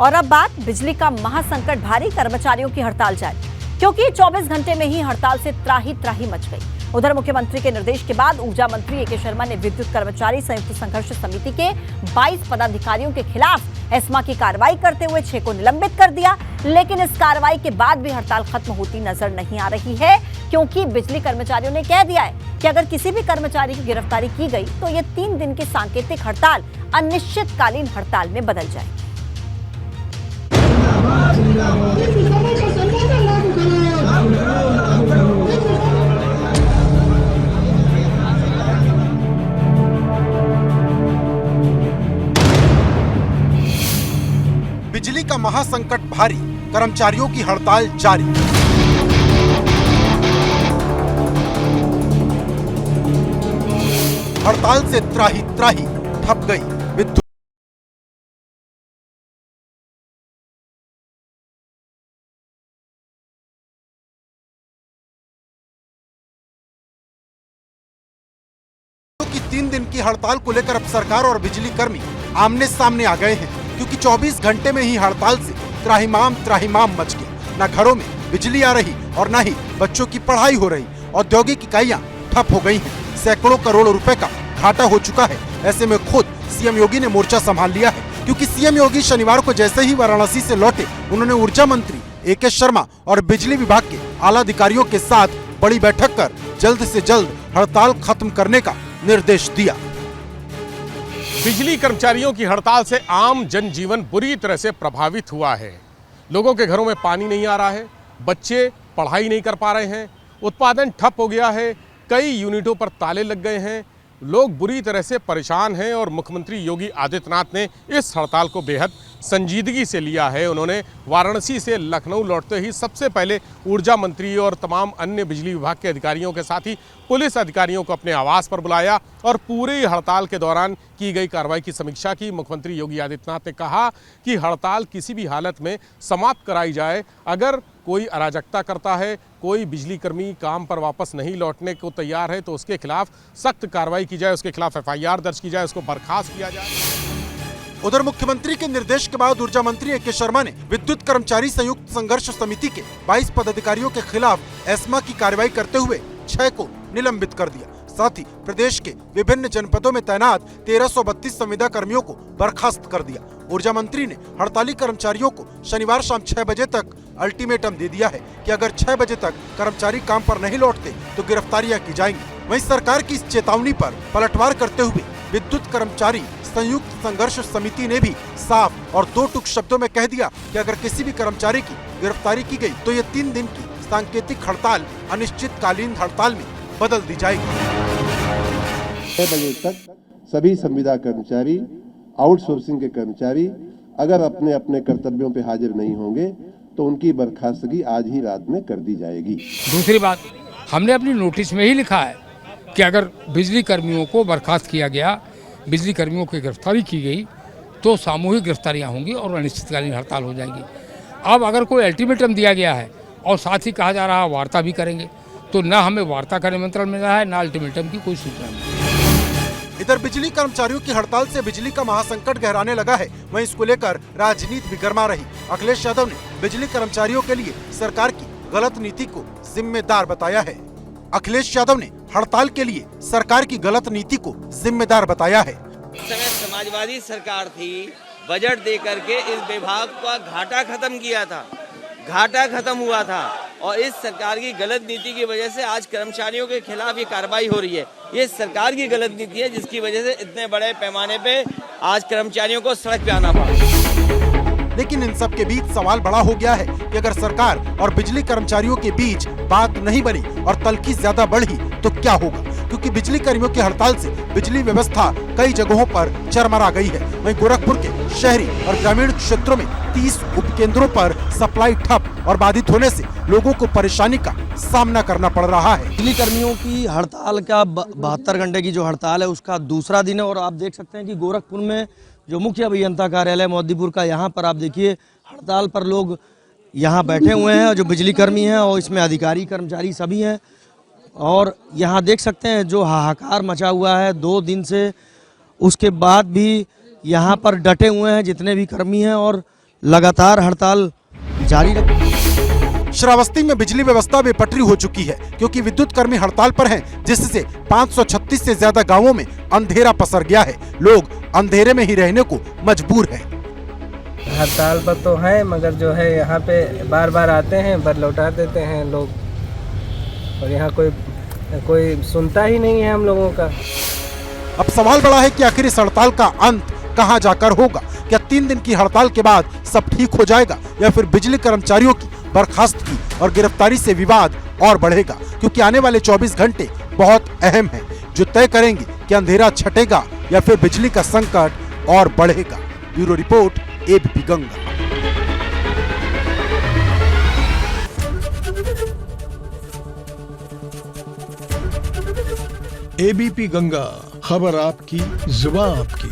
और अब बात बिजली का महासंकट भारी, कर्मचारियों की हड़ताल जारी, क्योंकि 24 घंटे में ही हड़ताल से त्राही त्राही मच गई। उधर मुख्यमंत्री के निर्देश के बाद ऊर्जा मंत्री ए के शर्मा ने विद्युत कर्मचारी संयुक्त संघर्ष समिति के 22 पदाधिकारियों के खिलाफ एस्मा की कार्रवाई करते हुए 6 को निलंबित कर दिया। लेकिन इस कार्रवाई के बाद भी हड़ताल खत्म होती नजर नहीं आ रही है, क्योंकि बिजली कर्मचारियों ने कह दिया है कि अगर किसी भी कर्मचारी की गिरफ्तारी की गई तो ये 3 दिन की सांकेतिक हड़ताल अनिश्चितकालीन हड़ताल में बदल जाएगी। बिजली का महासंकट भारी, कर्मचारियों की हड़ताल जारी। हड़ताल से त्राही त्राही ठप गई विद्युत। की 3 दिन की हड़ताल को लेकर अब सरकार और बिजली कर्मी आमने सामने आ गए हैं, क्योंकि 24 घंटे में ही हड़ताल से त्राहिमाम मच गया। न घरों में बिजली आ रही और न ही बच्चों की पढ़ाई हो रही। औद्योगिक इकाइयां ठप हो गई हैं। सैकड़ों करोड़ रुपए का घाटा हो चुका है। ऐसे में खुद सीएम योगी ने मोर्चा संभाल लिया है, क्योंकि सीएम योगी शनिवार को जैसे ही वाराणसी से लौटे, उन्होंने ऊर्जा मंत्री ए के शर्मा और बिजली विभाग के आला अधिकारियों के साथ बड़ी बैठक कर जल्द से जल्द हड़ताल खत्म करने का निर्देश दिया। बिजली कर्मचारियों की हड़ताल से आम जनजीवन बुरी तरह से प्रभावित हुआ है। लोगों के घरों में पानी नहीं आ रहा है, बच्चे पढ़ाई नहीं कर पा रहे हैं, उत्पादन ठप हो गया है, कई यूनिटों पर ताले लग गए हैं, लोग बुरी तरह से परेशान हैं। और मुख्यमंत्री योगी आदित्यनाथ ने इस हड़ताल को बेहद संजीदगी से लिया है। उन्होंने वाराणसी से लखनऊ लौटते ही सबसे पहले ऊर्जा मंत्री और तमाम अन्य बिजली विभाग के अधिकारियों के साथ ही पुलिस अधिकारियों को अपने आवास पर बुलाया और पूरी हड़ताल के दौरान की गई कार्रवाई की समीक्षा की। मुख्यमंत्री योगी आदित्यनाथ ने कहा कि हड़ताल किसी भी हालत में समाप्त कराई जाए। अगर कोई अराजकता करता है, कोई बिजली कर्मी काम पर वापस नहीं लौटने को तैयार है, तो उसके खिलाफ सख्त कार्रवाई की जाए, उसके खिलाफ FIR दर्ज की जाए, उसको बर्खास्त किया जाए। उधर मुख्यमंत्री के निर्देश के बाद ऊर्जा मंत्री ए के शर्मा ने विद्युत कर्मचारी संयुक्त संघर्ष समिति के 22 पदाधिकारियों के खिलाफ एस्मा की कार्रवाई करते हुए 6 को निलंबित कर दिया। साथ ही प्रदेश के विभिन्न जनपदों में तैनात 1332 संविदा कर्मियों को बर्खास्त कर दिया। ऊर्जा मंत्री ने हड़ताली कर्मचारियों को शनिवार शाम 6 बजे तक अल्टीमेटम दे दिया है कि अगर 6 बजे तक कर्मचारी काम पर नहीं लौटते तो गिरफ्तारियां की जाएंगी। वहीं सरकार की इस चेतावनी पर पलटवार करते हुए विद्युत कर्मचारी संयुक्त संघर्ष समिति ने भी साफ और 2 टूक शब्दों में कह दिया कि अगर किसी भी कर्मचारी की गिरफ्तारी की गई तो ये 3 दिन की सांकेतिक हड़ताल अनिश्चितकालीन हड़ताल में बदल दी जाएगी। 6 बजे तक सभी संविदा कर्मचारी, आउटसोर्सिंग के कर्मचारी अगर अपने अपने कर्तव्यों पे हाजिर नहीं होंगे तो उनकी बर्खास्तगी आज ही रात में कर दी जाएगी। दूसरी बात, हमने अपनी नोटिस में ही लिखा है कि अगर बिजली कर्मियों को बर्खास्त किया गया, बिजली कर्मियों की गिरफ्तारी की गई तो सामूहिक गिरफ्तारियां होंगी और अनिश्चितकालीन हड़ताल हो जाएगी। अब अगर कोई अल्टीमेटम दिया गया है और साथ ही कहा जा रहा है वार्ता भी करेंगे, तो न हमें वार्ता का निमंत्रण मिला है, न अल्टीमेटम की कोई सूचना मिली। इधर बिजली कर्मचारियों की हड़ताल से बिजली का महासंकट गहराने लगा है। वहीं इसको लेकर राजनीति भी गर्मा रही। अखिलेश यादव ने बिजली कर्मचारियों के लिए सरकार की गलत नीति को जिम्मेदार बताया है। अखिलेश यादव ने हड़ताल के लिए सरकार की गलत नीति को जिम्मेदार बताया है। इस समय समाजवादी सरकार थी, बजट दे करके इस विभाग का घाटा खत्म किया था, घाटा खत्म हुआ था। और इस सरकार की गलत नीति की वजह से आज कर्मचारियों के खिलाफ ये कार्रवाई हो रही है। ये सरकार की गलत नीति है, जिसकी वजह से इतने बड़े पैमाने पे आज कर्मचारियों को सड़क पे आना पड़ा। लेकिन इन सब के बीच सवाल बड़ा हो गया है कि अगर सरकार और बिजली कर्मचारियों के बीच बात नहीं बनी और तल्खी ज्यादा बढ़ी तो क्या होगा, क्योंकि बिजली कर्मियों की हड़ताल से बिजली व्यवस्था कई जगहों पर चरमरा गई है। वहीं गोरखपुर के शहरी और ग्रामीण क्षेत्रों में 30 उपकेंद्रों पर सप्लाई ठप और बाधित होने से लोगों को परेशानी का सामना करना पड़ रहा है। बिजली कर्मियों की हड़ताल का 72 घंटे की जो हड़ताल है उसका दूसरा दिन है। और आप देख सकते हैं कि गोरखपुर में जो मुख्य अभियंता कार्यालय मोदीपुर का, यहाँ पर आप देखिए हड़ताल पर लोग यहाँ बैठे हुए हैं, जो बिजली कर्मी हैं और इसमें अधिकारी कर्मचारी सभी हैं। और यहाँ देख सकते हैं जो हाहाकार मचा हुआ है 2 दिन से, उसके बाद भी यहाँ पर डटे हुए हैं जितने भी कर्मी हैं और लगातार हड़ताल जारी रख। श्रावस्ती में बिजली व्यवस्था बेपटरी हो चुकी है क्योंकि विद्युत कर्मी हड़ताल पर हैं, जिससे 536 से ज्यादा गांवों में अंधेरा पसर गया है। लोग अंधेरे में ही रहने को मजबूर हैं। हड़ताल पर तो है, मगर जो है यहाँ पे बार बार आते हैं, पर लौटा देते हैं लोग, और यहाँ कोई सुनता ही नहीं है हम लोगों का। अब सवाल बड़ा है कि आखिर इस हड़ताल का अंत कहां जाकर होगा। क्या 3 दिन की हड़ताल के बाद सब ठीक हो जाएगा या फिर बिजली कर्मचारियों की बर्खास्तगी और गिरफ्तारी से विवाद और बढ़ेगा? क्योंकि आने वाले 24 घंटे बहुत अहम हैं, जो तय करेंगे कि अंधेरा छटेगा या फिर बिजली का संकट और बढ़ेगा। Bureau report, ABP Ganga. ABP Ganga, खबर आपकी, जुबान आपकी।